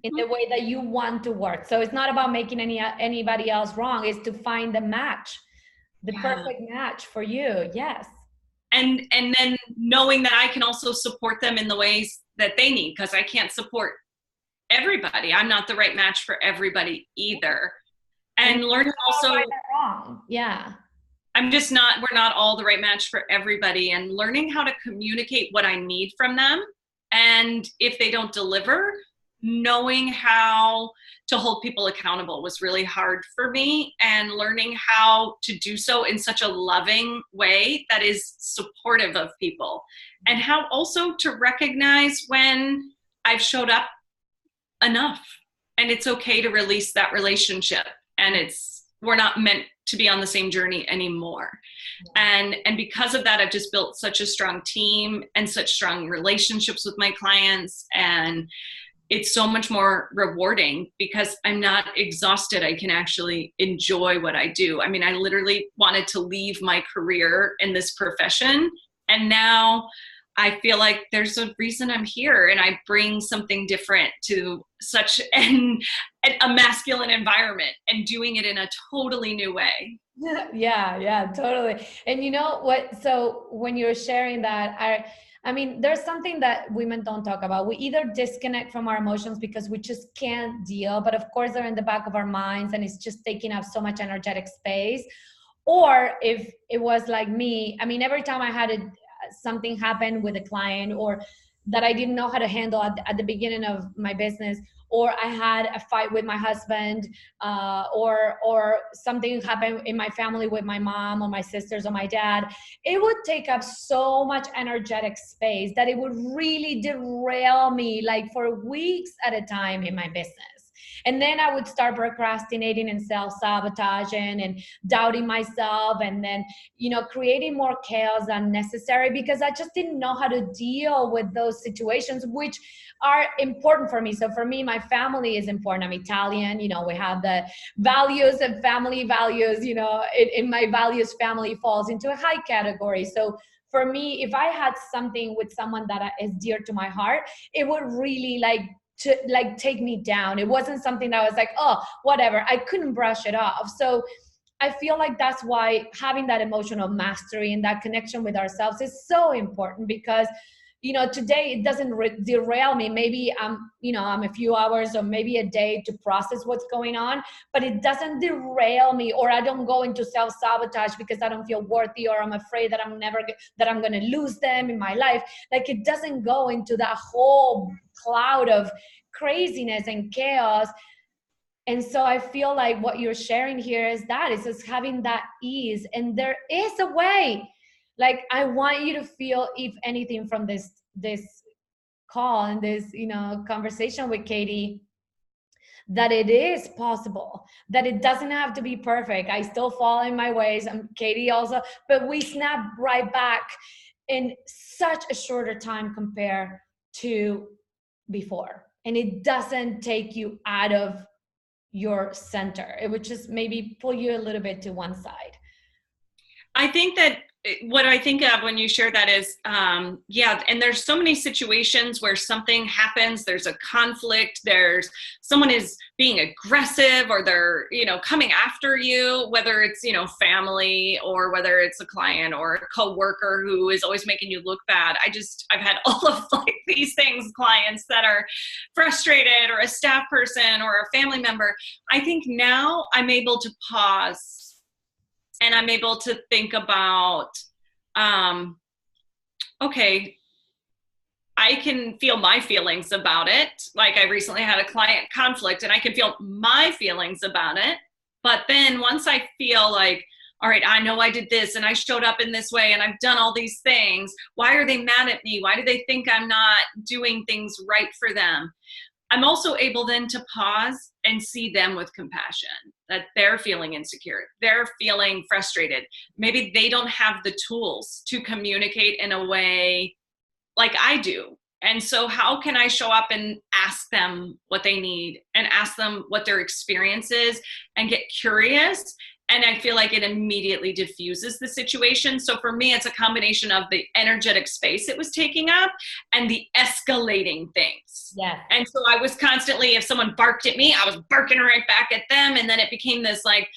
in the way that you want to work. So it's not about making anybody else wrong. It's to find the match, the perfect match for you. Yes. And then knowing that I can also support them in the ways that they need, because I can't support everybody. I'm not the right match for everybody either. And learning also, right or wrong. Yeah. we're not all the right match for everybody, and learning how to communicate what I need from them. And if they don't deliver, knowing how to hold people accountable was really hard for me, and learning how to do so in such a loving way that is supportive of people, and how also to recognize when I've showed up enough and it's okay to release that relationship, and we're not meant to be on the same journey anymore. And because of that, I've just built such a strong team and such strong relationships with my clients, and it's so much more rewarding because I'm not exhausted. I can actually enjoy what I do. I mean, I literally wanted to leave my career in this profession, and now I feel like there's a reason I'm here, and I bring something different to such a masculine environment, and doing it in a totally new way. Yeah, totally. And you know what? So when you're sharing that, I mean, there's something that women don't talk about. We either disconnect from our emotions because we just can't deal, but of course they're in the back of our minds and it's just taking up so much energetic space. Or if it was like me, I mean, every time I had something happen with a client, or that I didn't know how to handle at the beginning of my business, or I had a fight with my husband, or something happened in my family with my mom or my sisters or my dad, it would take up so much energetic space that it would really derail me, like for weeks at a time in my business. And then I would start procrastinating and self-sabotaging and doubting myself, and then, creating more chaos than necessary because I just didn't know how to deal with those situations, which are important for me. So for me, my family is important. I'm Italian, we have the values and family values, in my values, family falls into a high category. So for me, if I had something with someone that is dear to my heart, it would really take me down. It wasn't something that I was like, oh, whatever. I couldn't brush it off. So I feel like that's why having that emotional mastery and that connection with ourselves is so important, because today it doesn't derail me. Maybe I'm a few hours or maybe a day to process what's going on, but it doesn't derail me, or I don't go into self-sabotage because I don't feel worthy, or I'm afraid that I'm going to lose them in my life. Like, it doesn't go into that whole cloud of craziness and chaos. And so I feel like what you're sharing here is just having that ease, and there is a way. Like, I want you to feel, if anything, from this call and this, conversation with Katie, that it is possible, that it doesn't have to be perfect. I still fall in my ways. Katie also, but we snap right back in such a shorter time compared to before. And it doesn't take you out of your center. It would just maybe pull you a little bit to one side. I think that what I think of when you share that is, and there's so many situations where something happens, there's a conflict, someone is being aggressive, or they're, coming after you, whether it's, family, or whether it's a client or a coworker who is always making you look bad. I've had all of these things, clients that are frustrated, or a staff person or a family member. I think now I'm able to pause, and I'm able to think about, okay, I can feel my feelings about it. Like, I recently had a client conflict, and I can feel my feelings about it. But then once I feel like, all right, I know I did this, and I showed up in this way, and I've done all these things. Why are they mad at me? Why do they think I'm not doing things right for them? I'm also able then to pause and see them with compassion, that they're feeling insecure, they're feeling frustrated. Maybe they don't have the tools to communicate in a way like I do. And so how can I show up and ask them what they need and ask them what their experience is and get curious? And I feel like it immediately diffuses the situation. So for me, it's a combination of the energetic space it was taking up and the escalating things. Yeah. And so I was constantly, if someone barked at me, I was barking right back at them. And then it became this like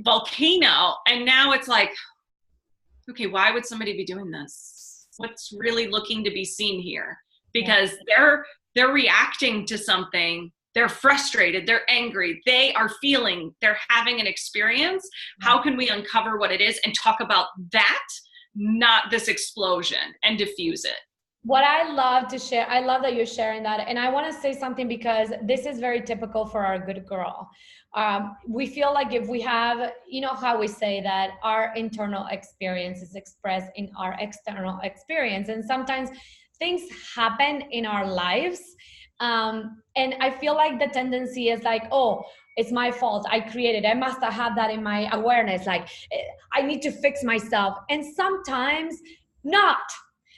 volcano. And now it's like, okay, why would somebody be doing this? What's really looking to be seen here? Because they're reacting to something. They're frustrated, they're angry, they are feeling, they're having an experience. How can we uncover what it is and talk about that, not this explosion, and diffuse it? What I love to share, I love that you're sharing that. And I want to say something because this is very typical for our good girl. We feel like if we have, you know how we say that our internal experience is expressed in our external experience. And sometimes things happen in our lives. And I feel like the tendency is like, oh, it's my fault. I created it. I must have had that in my awareness. Like, I need to fix myself. And sometimes not.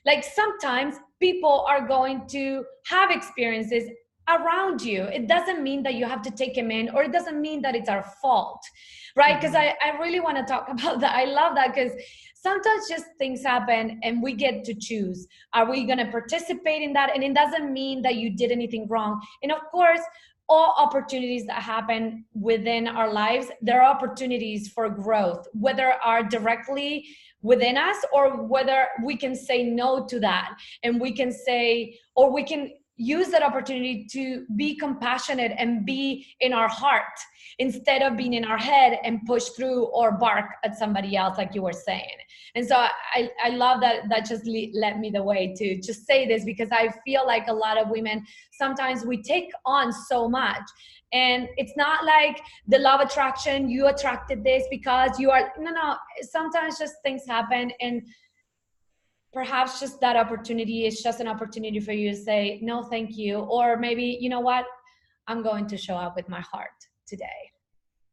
Like, sometimes people are going to have experiences around you. It doesn't mean that you have to take them in, or it doesn't mean that it's our fault, right? Because I really want to talk about that. I love that because sometimes just things happen and we get to choose. Are we going to participate in that? And it doesn't mean that you did anything wrong. And of course, all opportunities that happen within our lives, there are opportunities for growth, whether are directly within us or whether we can say no to that. And we can say, or we can use that opportunity to be compassionate and be in our heart instead of being in our head and push through or bark at somebody else, like you were saying. And so I love that just led me the way to just say this, because I feel like a lot of women, sometimes we take on so much. And it's not like the law of attraction, you attracted this because you are, no. Sometimes just things happen, and perhaps just that opportunity is just an opportunity for you to say, no, thank you. Or maybe, you know what, I'm going to show up with my heart today.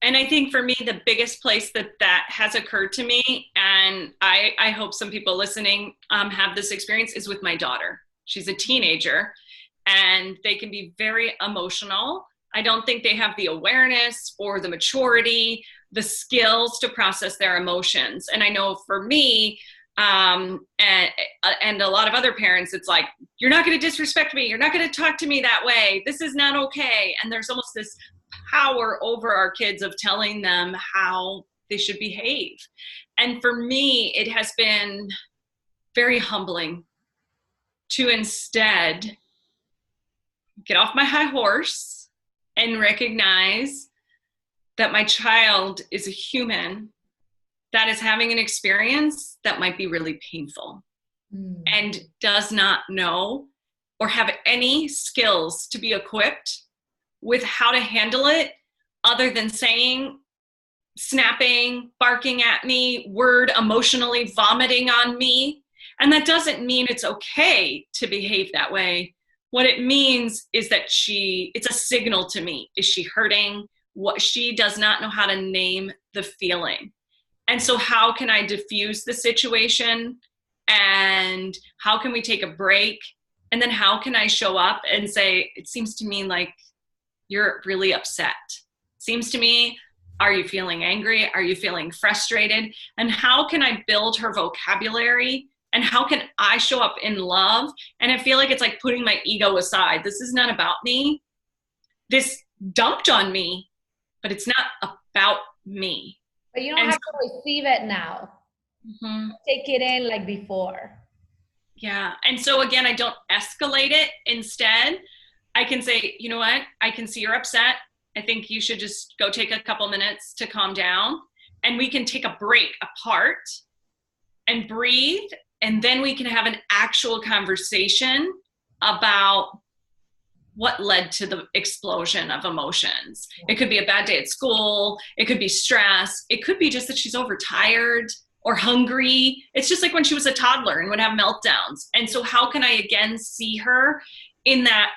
And I think for me, the biggest place that has occurred to me, and I hope some people listening have this experience, is with my daughter. She's a teenager and they can be very emotional. I don't think they have the awareness or the maturity, the skills to process their emotions. And I know for me, and a lot of other parents, it's like, you're not going to disrespect me. You're not going to talk to me that way. This is not okay. And there's almost this power over our kids of telling them how they should behave. And for me, it has been very humbling to instead get off my high horse and recognize that my child is a human that is having an experience that might be really painful and does not know or have any skills to be equipped with how to handle it, other than saying, snapping, barking at me, emotionally vomiting on me. And that doesn't mean it's okay to behave that way. What it means is that it's a signal to me. Is she hurting? What she does not know how to name the feeling. And so how can I diffuse the situation? And how can we take a break? And then how can I show up and say, it seems to me like you're really upset. Seems to me, are you feeling angry? Are you feeling frustrated? And how can I build her vocabulary? And how can I show up in love? And I feel like it's like putting my ego aside. This is not about me. This dumped on me, but it's not about me. But you don't have to receive it now. Mm-hmm. Take it in like before. Yeah. And so again, I don't escalate it. Instead, I can say, you know what? I can see you're upset. I think you should just go take a couple minutes to calm down. And we can take a break apart and breathe. And then we can have an actual conversation about what led to the explosion of emotions. It could be a bad day at school. It could be stress. It could be just that she's overtired or hungry. It's just like when she was a toddler and would have meltdowns. And so how can I again see her in that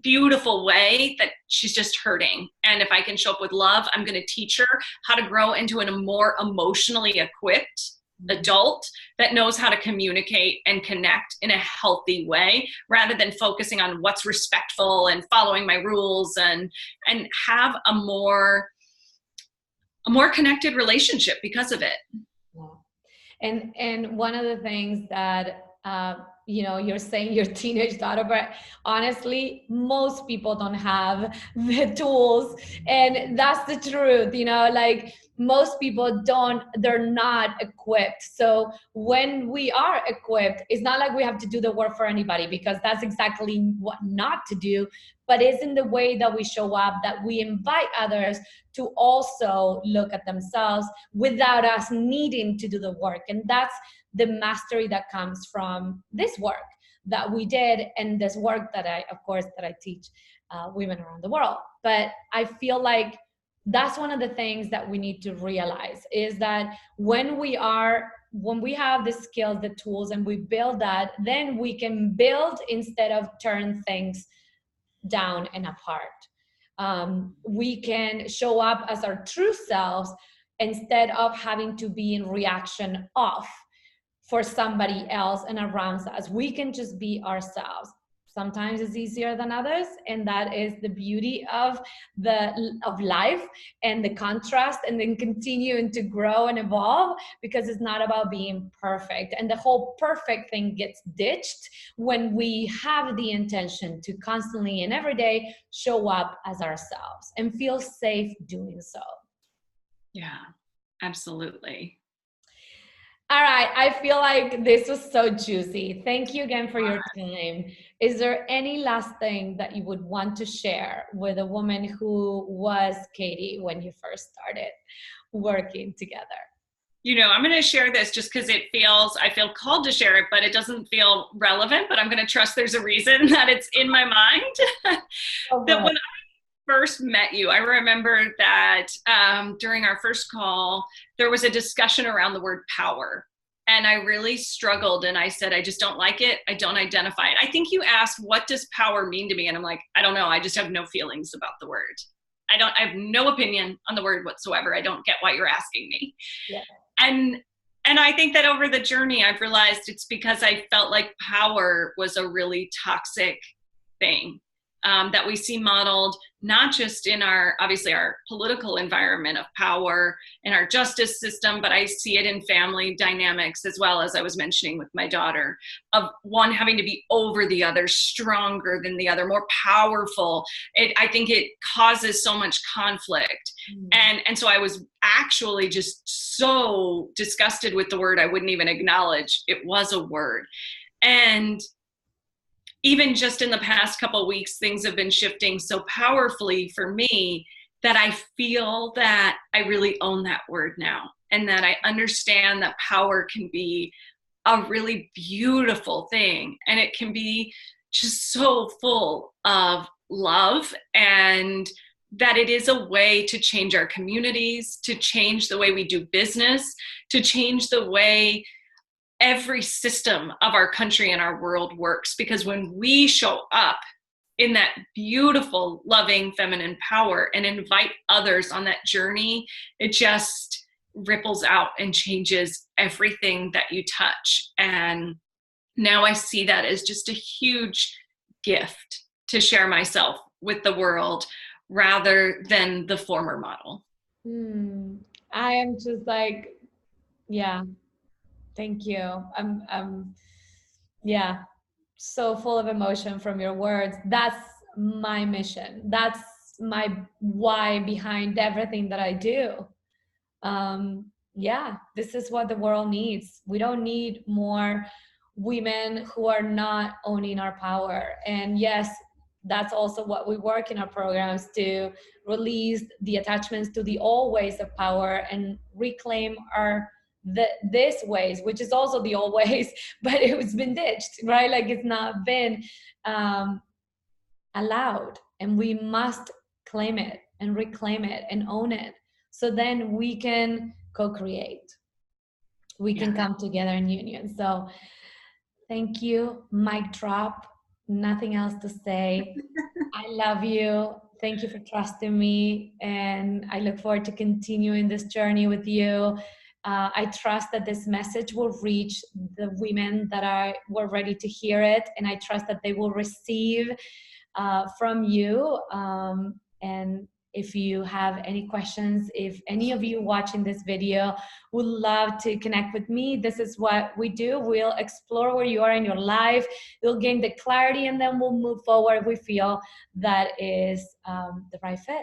beautiful way that she's just hurting. And if I can show up with love, I'm going to teach her how to grow into a more emotionally equipped adult that knows how to communicate and connect in a healthy way, rather than focusing on what's respectful and following my rules, and have a more connected relationship because of it. And one of the things that you're saying your teenage daughter, but honestly, most people don't have the tools, and that's the truth. Like most people they're not equipped. So when we are equipped, it's not like we have to do the work for anybody, because that's exactly what not to do. But it's in the way that we show up that we invite others to also look at themselves without us needing to do the work. And that's the mastery that comes from this work that we did, and this work that I teach women around the world. But I feel like that's one of the things that we need to realize, is that when we have the skills, the tools, and we build that, then we can build instead of turn things down and apart. We can show up as our true selves instead of having to be in reaction off for somebody else and around us. We can just be ourselves. Sometimes it's easier than others, and that is the beauty of life and the contrast, and then continuing to grow and evolve, because it's not about being perfect. And the whole perfect thing gets ditched when we have the intention to constantly and every day show up as ourselves and feel safe doing so. Yeah, absolutely. All right, I feel like this was so juicy. Thank you again for your time. Is there any last thing that you would want to share with a woman who was Katie when you first started working together? I'm going to share this just because I feel called to share it, but it doesn't feel relevant, but I'm going to trust there's a reason that it's in my mind. That when I first met you, I remember that during our first call, there was a discussion around the word power. And I really struggled, and I said, I just don't like it. I don't identify it. I think you asked, what does power mean to me? And I'm like, I don't know. I just have no feelings about the word. I have no opinion on the word whatsoever. I don't get why you're asking me. Yeah. And I think that over the journey, I've realized it's because I felt like power was a really toxic thing that we see modeled not just in our political environment of power and our justice system, but I see it in family dynamics as well, as I was mentioning with my daughter, of one having to be over the other, stronger than the other, more powerful. I think it causes so much conflict. And so I was actually just so disgusted with the word, I wouldn't even acknowledge it was a word. And even just in the past couple of weeks, things have been shifting so powerfully for me that I feel that I really own that word now, and that I understand that power can be a really beautiful thing, and it can be just so full of love, and that it is a way to change our communities, to change the way we do business, to change the way every system of our country and our world works. Because when we show up in that beautiful, loving, feminine power and invite others on that journey, it just ripples out and changes everything that you touch. And now I see that as just a huge gift to share myself with the world rather than the former model. I am just like, yeah. Thank you. I'm so full of emotion from your words. That's my mission. That's my why behind everything that I do. This is what the world needs. We don't need more women who are not owning our power. And yes, that's also what we work in our programs, to release the attachments to the old ways of power and reclaim this ways, which is also the old ways, but it's been ditched, right? Like it's not been allowed, and we must claim it and reclaim it and own it, so then we can co-create, we can come together in union. So thank you, mic drop, nothing else to say. I love you. Thank you for trusting me. And I look forward to continuing this journey with you. I trust that this message will reach the women that were ready to hear it. And I trust that they will receive from you. And if you have any questions, if any of you watching this video would love to connect with me, this is what we do. We'll explore where you are in your life. We'll gain the clarity, and then we'll move forward if we feel that is the right fit.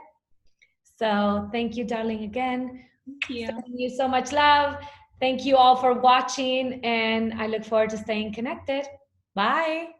So thank you, darling, again. Thank you. Sending you so much love. Thank you all for watching, and I look forward to staying connected. Bye.